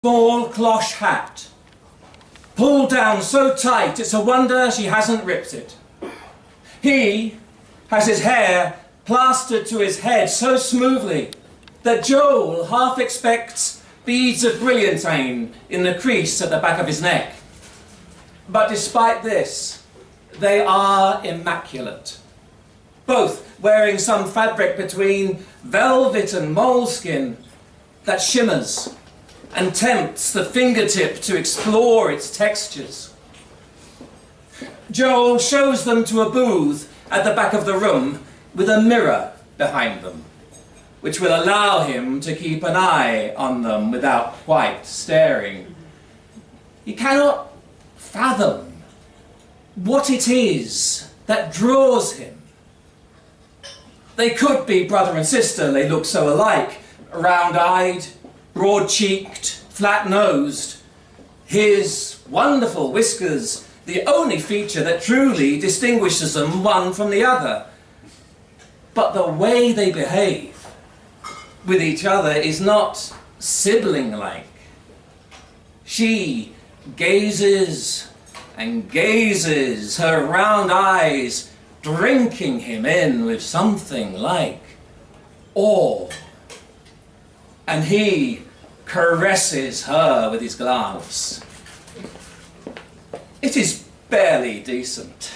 Small cloche hat, pulled down so tight it's a wonder she hasn't ripped it. He has his hair plastered to his head so smoothly that Joel half expects beads of brilliantine in the crease at the back of his neck. But despite this, they are immaculate, both wearing some fabric between velvet and moleskin that shimmers and tempts the fingertip to explore its textures. Joel shows them to a booth at the back of the room with a mirror behind them, which will allow him to keep an eye on them without quite staring. He cannot fathom what it is that draws him. They could be brother and sister, they look so alike, round-eyed, broad-cheeked, flat-nosed. His wonderful whiskers, the only feature that truly distinguishes them one from the other. But the way they behave with each other is not sibling-like. She gazes and gazes, her round eyes drinking him in with something like awe. And he caresses her with his glance. It is barely decent.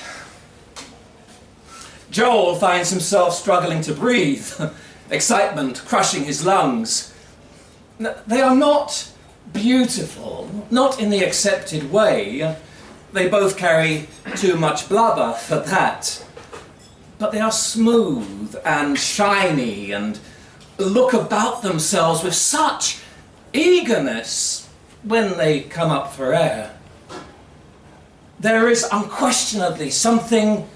Joel finds himself struggling to breathe, excitement crushing his lungs. They are not beautiful, not in the accepted way. They both carry too much blubber for that. But they are smooth and shiny and look about themselves with such eagerness when they come up for air. There is unquestionably something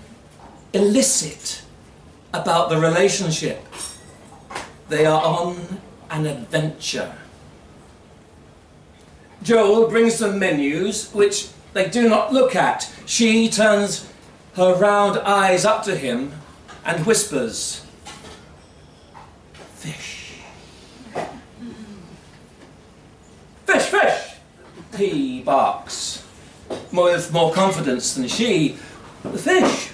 illicit about the relationship. They are on an adventure. Joel brings them menus which they do not look at. She turns her round eyes up to him and whispers, "Fish. Fish, fish!" He barks, with more confidence than she. "The fish."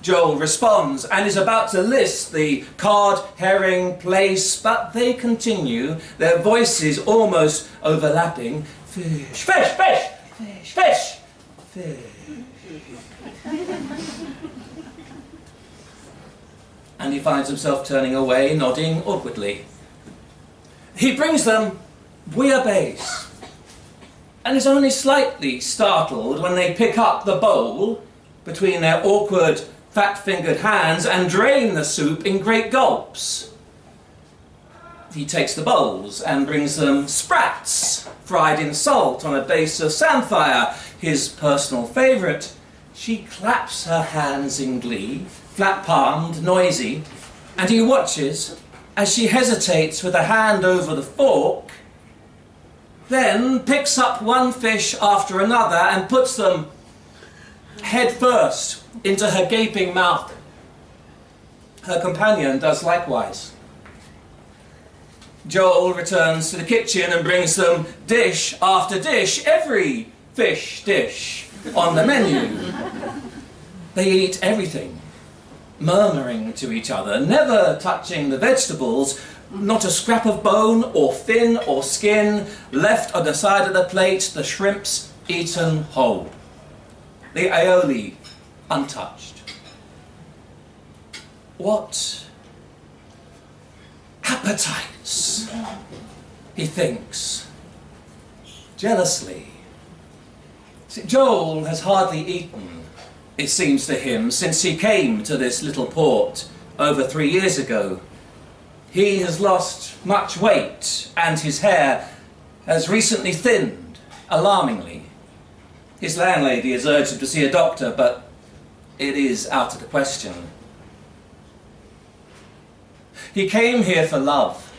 Joel responds and is about to list the cod, herring, plaice, but they continue, their voices almost overlapping. "Fish, fish, fish, fish, fish, fish." And he finds himself turning away, nodding awkwardly. He brings them bouillabaisse, and is only slightly startled when they pick up the bowl between their awkward, fat-fingered hands and drain the soup in great gulps. He takes the bowls and brings them sprats, fried in salt on a base of samphire, his personal favourite. She claps her hands in glee, flat-palmed, noisy, and he watches as she hesitates with a hand over the fork, then picks up one fish after another and puts them head first into her gaping mouth. Her companion does likewise. Joel returns to the kitchen and brings them dish after dish, every fish dish on the menu. They eat everything, murmuring to each other, never touching the vegetables, not a scrap of bone or fin or skin left on the side of the plate, the shrimps eaten whole, the aioli untouched. What appetites, he thinks, jealously. See, Joel has hardly eaten, it seems to him, since he came to this little port over 3 years ago. He has lost much weight and his hair has recently thinned alarmingly. His landlady has urged him to see a doctor, but it is out of the question. He came here for love.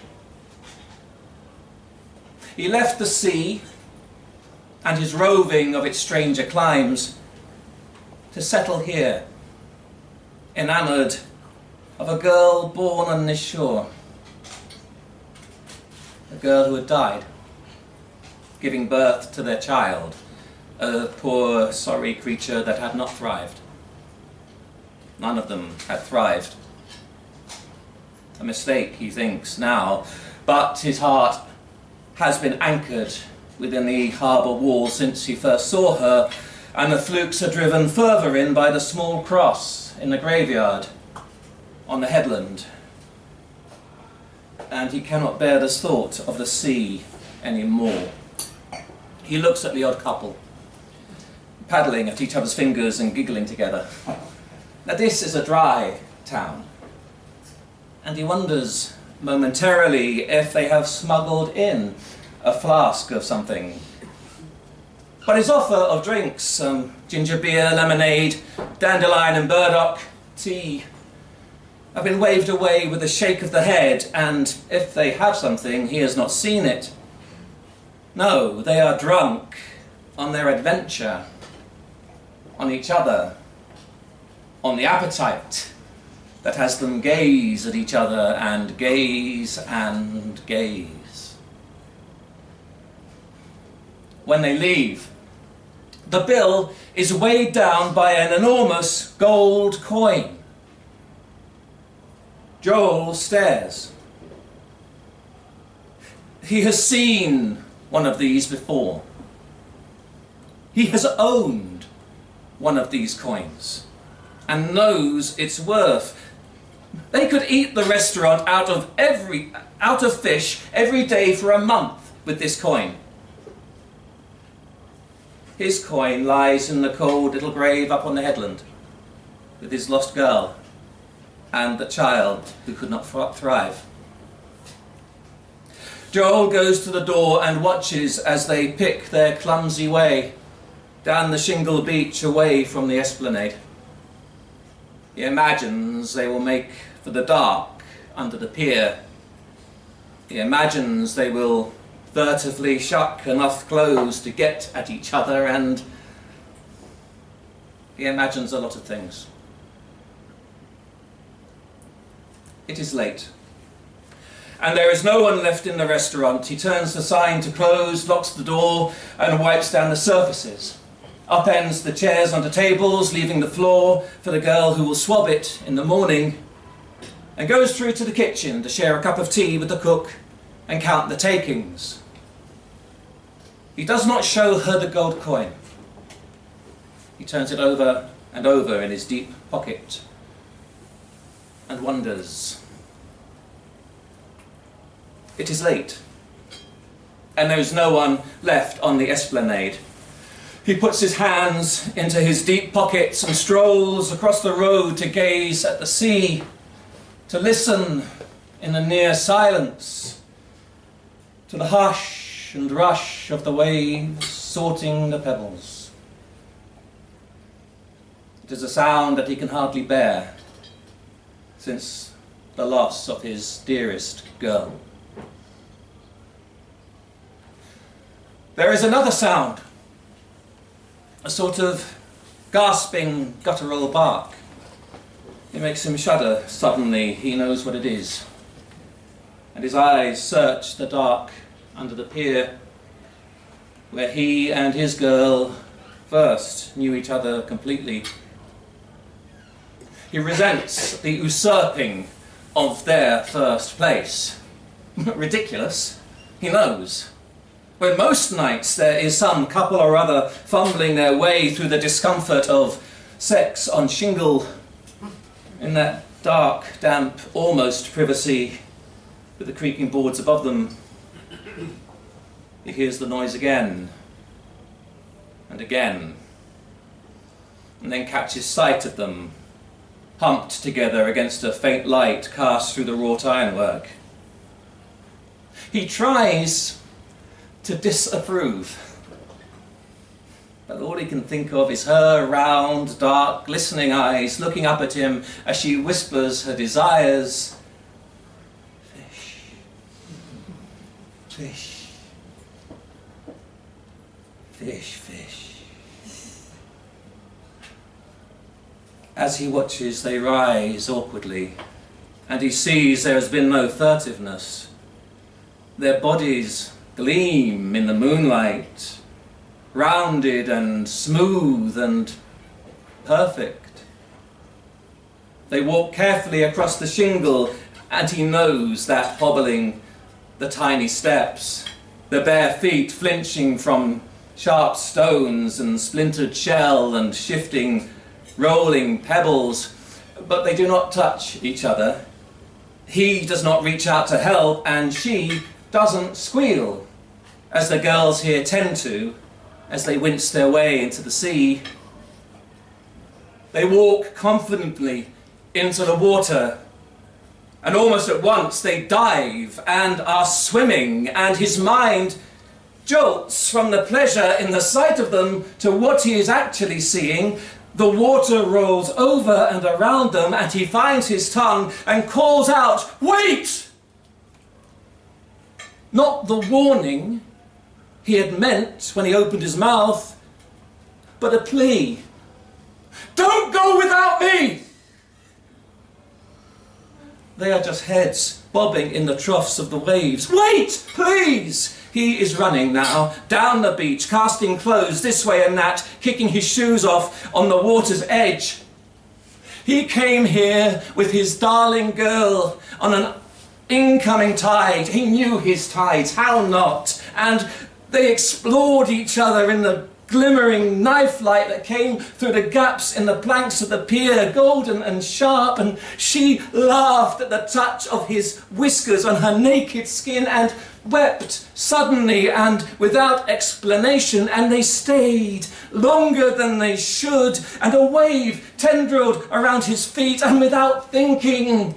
He left the sea and his roving of its stranger climes to settle here, enamoured of a girl born on this shore, a girl who had died. giving birth to their child, a poor, sorry creature that had not thrived. None of them had thrived. A mistake, he thinks now, but his heart has been anchored within the harbour wall since he first saw her, and the flukes are driven further in by the small cross in the graveyard on the headland. And he cannot bear the thought of the sea any more. He looks at the odd couple, paddling at each other's fingers and giggling together. Now this is a dry town, and he wonders momentarily if they have smuggled in a flask of something. But his offer of drinks, ginger beer, lemonade, dandelion and burdock, tea, have been waved away with a shake of the head, and if they have something, he has not seen it. No, they are drunk on their adventure, on each other, on the appetite that has them gaze at each other and gaze and gaze. When they leave, the bill is weighed down by an enormous gold coin. Joel stares. He has seen one of these before. He has owned one of these coins and knows its worth. They could eat the restaurant out of fish every day for a month with this coin. His coin lies in the cold little grave up on the headland with his lost girl and the child who could not thrive. Joel goes to the door and watches as they pick their clumsy way down the shingle beach away from the esplanade. He imagines they will make for the dark under the pier. He imagines they will furtively shuck enough clothes to get at each other, and he imagines a lot of things. It is late, and there is no one left in the restaurant. He turns the sign to close, locks the door, and wipes down the surfaces. Upends the chairs onto tables, leaving the floor for the girl who will swab it in the morning, and goes through to the kitchen to share a cup of tea with the cook and count the takings. He does not show her the gold coin. He turns it over and over in his deep pocket and wonders. It is late, and there is no one left on the esplanade. He puts his hands into his deep pockets and strolls across the road to gaze at the sea, to listen in the near silence to the hush and rush of the waves sorting the pebbles. It is a sound that he can hardly bear since the loss of his dearest girl. There is another sound, a sort of gasping, guttural bark. It makes him shudder suddenly. He knows what it is. And his eyes search the dark under the pier, where he and his girl first knew each other completely. He resents the usurping of their first place. Ridiculous, he knows. When most nights there is some couple or other fumbling their way through the discomfort of sex on shingle in that dark, damp, almost privacy with the creaking boards above them. He hears the noise again and again, and then catches sight of them humped together against a faint light cast through the wrought ironwork. He tries to disapprove, but all he can think of is her round, dark, glistening eyes looking up at him as she whispers her desires. Fish, fish, fish, fish. As he watches, they rise awkwardly, and he sees there has been no furtiveness. Their bodies gleam in the moonlight, rounded and smooth and perfect. They walk carefully across the shingle, and he knows that hobbling, the tiny steps, the bare feet flinching from sharp stones and splintered shell and shifting, rolling pebbles, but they do not touch each other. He does not reach out to help, and she doesn't squeal, as the girls here tend to, as they wince their way into the sea. They walk confidently into the water, and almost at once they dive and are swimming, and his mind jolts from the pleasure in the sight of them to what he is actually seeing. The water rolls over and around them, and he finds his tongue and calls out, "Wait!" Not the warning he had meant when he opened his mouth, but a plea. "Don't go without me!" They are just heads bobbing in the troughs of the waves. "Wait, please!" He is running now, down the beach, casting clothes this way and that, kicking his shoes off on the water's edge. He came here with his darling girl on an incoming tide. He knew his tides, how not? And they explored each other in the glimmering knife light that came through the gaps in the planks of the pier, golden and sharp, and she laughed at the touch of his whiskers on her naked skin and wept suddenly and without explanation, and they stayed longer than they should, and a wave tendrilled around his feet, and without thinking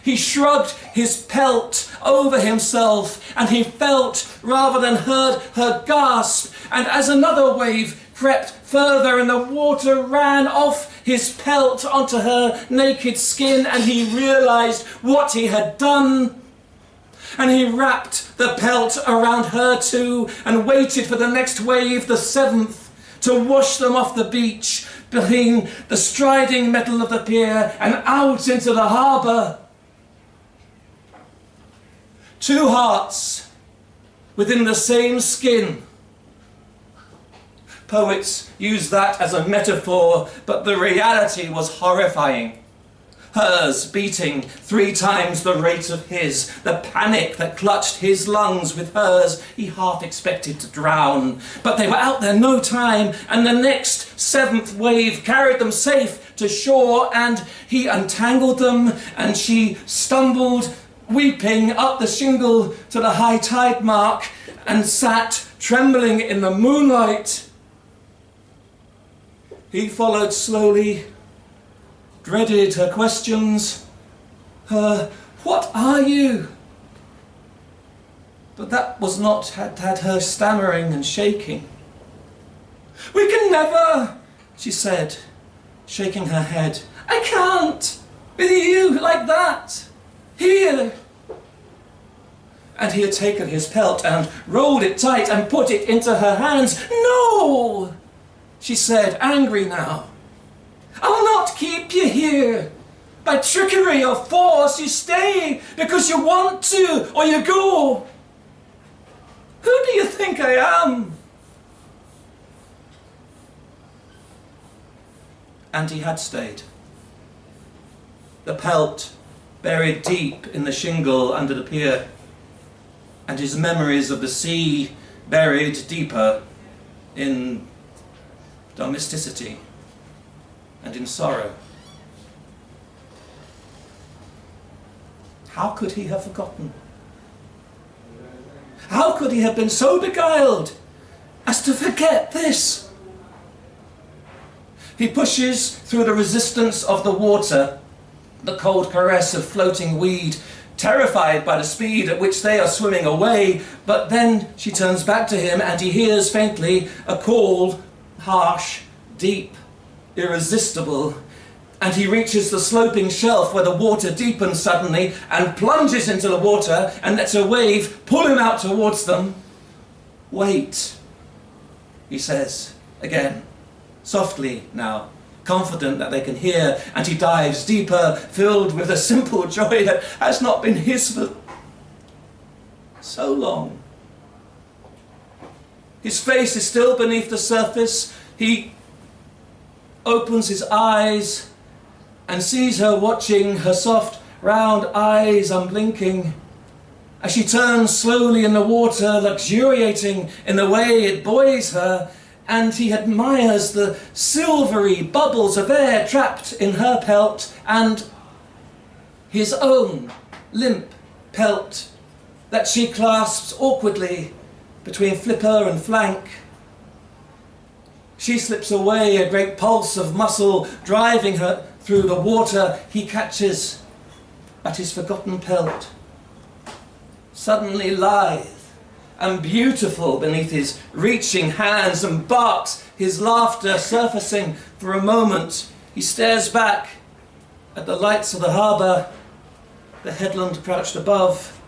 he shrugged his pelt over himself, and he felt rather than heard her gasp, and as another wave crept further and the water ran off his pelt onto her naked skin, and he realized what he had done. And he wrapped the pelt around her too, and waited for the next wave, the seventh, to wash them off the beach, between the striding metal of the pier and out into the harbour. Two hearts within the same skin. Poets use that as a metaphor, but the reality was horrifying. Hers beating 3 times the rate of his, the panic that clutched his lungs with hers. He half expected to drown, but they were out there no time, and the next 7th wave carried them safe to shore, and he untangled them, and she stumbled, weeping, up the shingle to the high tide mark, and sat trembling in the moonlight. He followed slowly, dreaded her questions, her "What are you?" But that was not had her stammering and shaking. "We can never," she said, shaking her head. "I can't, with you like that, here." And he had taken his pelt and rolled it tight and put it into her hands. "No," she said, angry now. "I'll not keep you here. By trickery or force, you stay because you want to, or you go. Who do you think I am?" And he had stayed. The pelt buried deep in the shingle under the pier, and his memories of the sea buried deeper in domesticity and in sorrow. How could he have forgotten? How could he have been so beguiled as to forget this? He pushes through the resistance of the water, the cold caress of floating weed, terrified by the speed at which they are swimming away, but then she turns back to him and he hears faintly a call, harsh, deep, irresistible, and he reaches the sloping shelf where the water deepens suddenly and plunges into the water and lets a wave pull him out towards them. "Wait," he says again, softly now, confident that they can hear, and he dives deeper, filled with a simple joy that has not been his for so long. His face is still beneath the surface. He opens his eyes and sees her watching, her soft round eyes unblinking, as she turns slowly in the water, luxuriating in the way it buoys her, and he admires the silvery bubbles of air trapped in her pelt and his own limp pelt that she clasps awkwardly between flipper and flank. She slips away, a great pulse of muscle driving her through the water. He catches at his forgotten pelt, suddenly lithe and beautiful beneath his reaching hands, and barks, his laughter surfacing for a moment. He stares back at the lights of the harbour, the headland crouched above.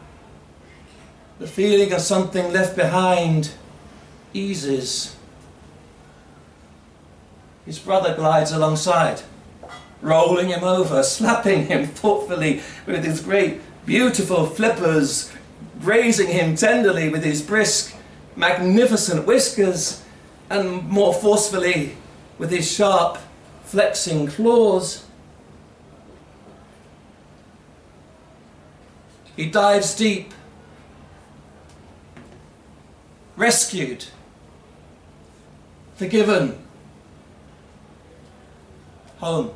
The feeling of something left behind eases. His brother glides alongside, rolling him over, slapping him thoughtfully with his great, beautiful flippers, grazing him tenderly with his brisk, magnificent whiskers, and more forcefully with his sharp, flexing claws. He dives deep, rescued, forgiven, home.